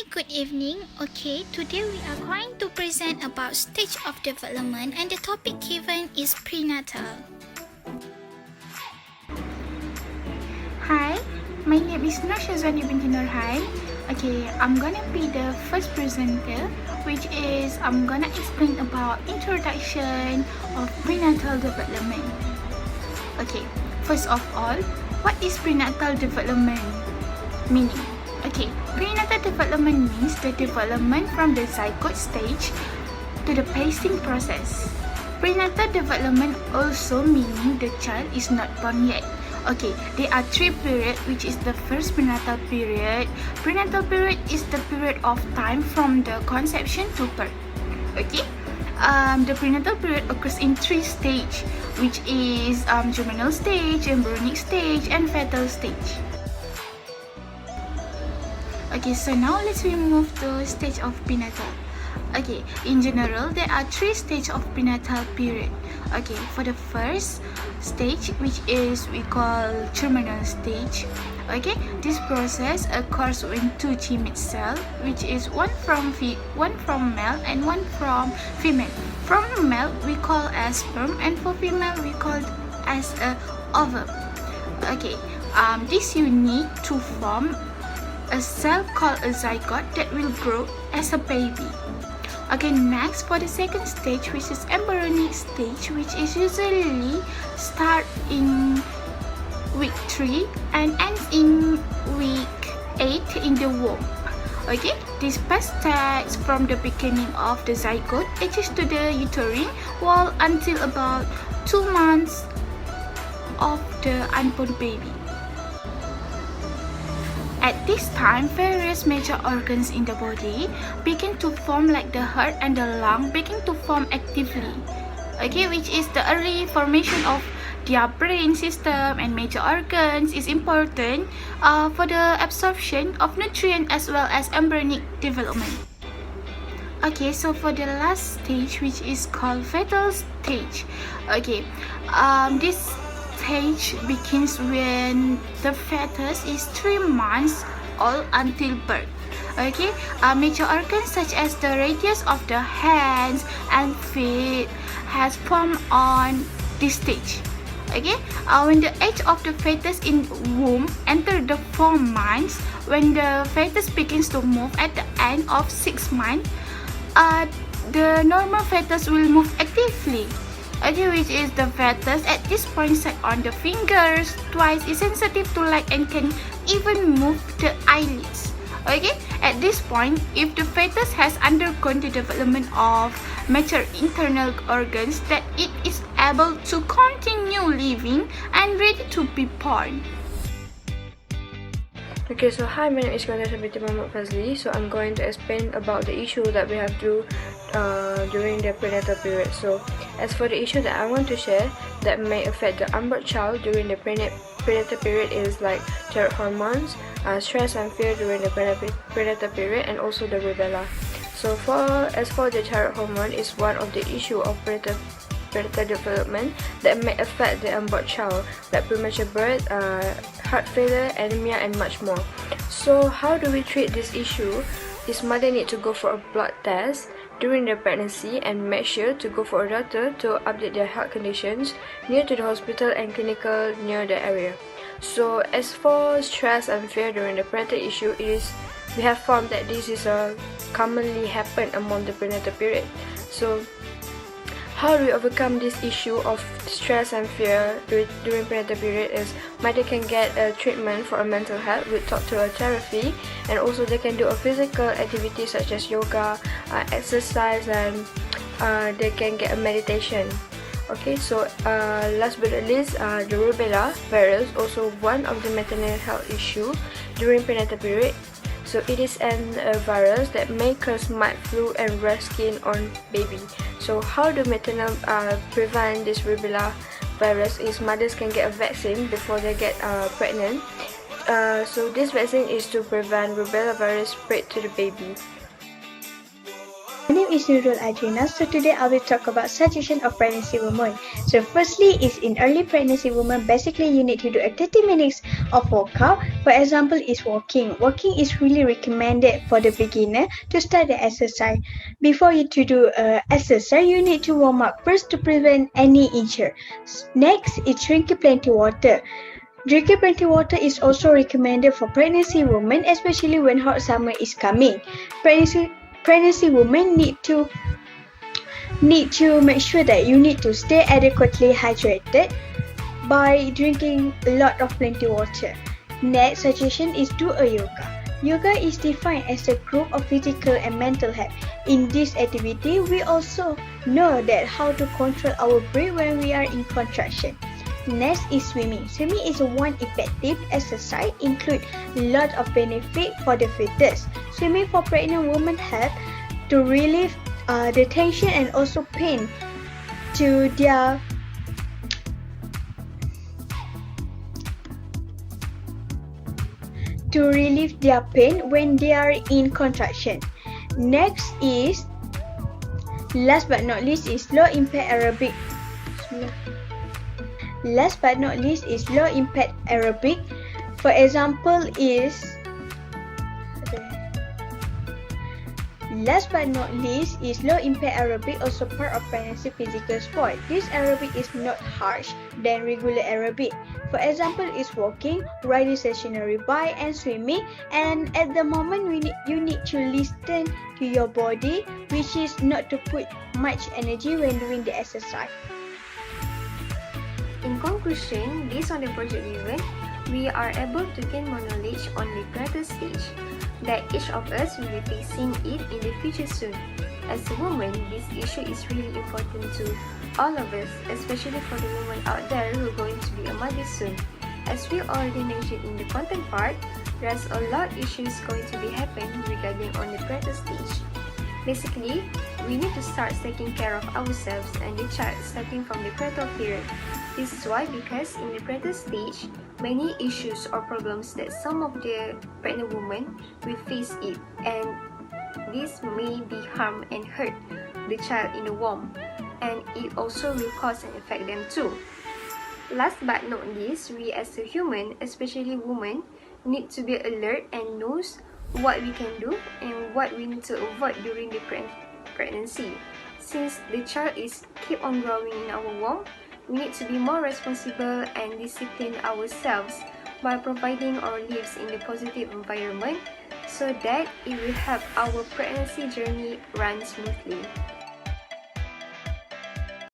good evening. Okay, today we are going to present about stage of development and the topic given is prenatal. Hi, my name is Nur Shazwani binti Nurhai. Okay, I'm gonna be the first presenter, which is I'm gonna explain about introduction of prenatal development. Okay, first of all, what is prenatal development meaning? Okay, prenatal development means the development from the zygote stage to the pacing process. Prenatal development also meaning the child is not born yet. Okay, there are three periods, which is the first prenatal period. Prenatal period is the period of time from the conception to birth. Okay, the prenatal period occurs in three stages, which is germinal stage, embryonic stage, and fetal stage. Okay, so now let's move to stage of prenatal. Okay, in general, there are three stages of prenatal period. Okay, for the first stage, which is we call germinal stage. Okay, this process occurs when two gamete cells, which is one from male and one from female. From male we call as sperm, and for female we call as a ovum. Okay, this unit to form a cell called a zygote that will grow as a baby. Okay, next for the second stage, which is embryonic stage, which is usually start in week 3 and ends in week 8 in the womb. Okay, this starts from the beginning of the zygote, attaches to the uterine wall until about 2 months of the unborn baby. At this time, various major organs in the body begin to form, like the heart and the lung begin to form actively. Okay, which is the early formation of their brain system and major organs is important for the absorption of nutrients as well as embryonic development. Okay, so for the last stage, which is called fetal stage. Okay, this stage begins when the fetus is 3 months old until birth. Okay, major organs such as the radius of the hands and feet has formed on this stage. Okay, when the age of the fetus in womb enter the 4 months, when the fetus begins to move at the end of 6 months, the normal fetus will move actively. Okay, which is the fetus at this point set on the fingers twice, is sensitive to light and can even move the eyelids. Okay, at this point, if the fetus has undergone the development of mature internal organs, that it is able to continue living and ready to be born. Okay, so hi, my name is Kanasha binti Muhammad Fazli. So I'm going to explain about the issue that we have to during the prenatal period. So as for the issue that I want to share that may affect the unborn child during the prenatal period is like thyroid hormones, stress and fear during the prenatal period, and also the rubella. So as for the thyroid hormone is one of the issue of prenatal development that may affect the unborn child, like premature birth, heart failure, anemia, and much more. So how do we treat this issue? Is mother need to go for a blood test during their pregnancy and make sure to go for a doctor to update their health conditions near to the hospital and clinical near the area. So as for stress and fear during the prenatal issue is we have found that this is a commonly happen among the prenatal period. So how do we overcome this issue of stress and fear during prenatal period is mother can get a treatment for a mental health with talk to a therapy, and also they can do a physical activity such as yoga, exercise, and they can get a meditation. Okay, so last but not least, the rubella virus also one of the maternal health issue during prenatal period. So it is a virus that may cause mild flu and rash skin on baby. So how do maternal prevent this rubella virus is mothers can get a vaccine before they get pregnant. So this vaccine is to prevent rubella virus spread to the baby. My name is Nurul Adrina. So today I will talk about suggestion of pregnancy women. So firstly is in early pregnancy women, basically you need to do a 30 minutes of workout. For example is walking. Walking is really recommended for the beginner to start the exercise. Before you to do exercise, you need to warm up first to prevent any injury. Next is drinking plenty water. Drinking plenty water is also recommended for pregnancy women, especially when hot summer is coming. Pregnancy women need to make sure that you need to stay adequately hydrated by drinking a lot of plenty water. Next suggestion is do a yoga. Yoga is defined as a group of physical and mental health. In this activity, we also know that how to control our breath when we are in contraction. Next is swimming. Swimming is one effective exercise, include lot of benefit for the fetus. Swimming for pregnant women help to relieve the tension and also pain to their relieve their pain when they are in contraction. Next is, last but not least, is low impact aerobic. Last but not least is low impact aerobic. For example is Last but not least is low impact aerobic, also part of pregnancy physical sport. This aerobic is not harsh than regular aerobic. For example is walking, riding stationary bike and swimming. And at the moment you need to listen to your body, which is not to put much energy when doing the exercise. In conclusion, based on the project given, we are able to gain more knowledge on the prenatal stage, that each of us will be facing it in the future soon. As a woman, this issue is really important to all of us, especially for the women out there who are going to be a mother soon. As we already mentioned in the content part, there's a lot of issues going to be happening regarding on the prenatal stage. Basically, we need to start taking care of ourselves and the child starting from the prenatal period. This is why, because in the prenatal stage, many issues or problems that some of the pregnant women will face it, and this may be harm and hurt the child in the womb, and it also will cause and affect them too. Last but not least, we as a human, especially women, need to be alert and knows what we can do and what we need to avoid during the pregnancy. Since the child is keep on growing in our womb, we need to be more responsible and discipline ourselves by providing our lives in the positive environment so that it will help our pregnancy journey run smoothly.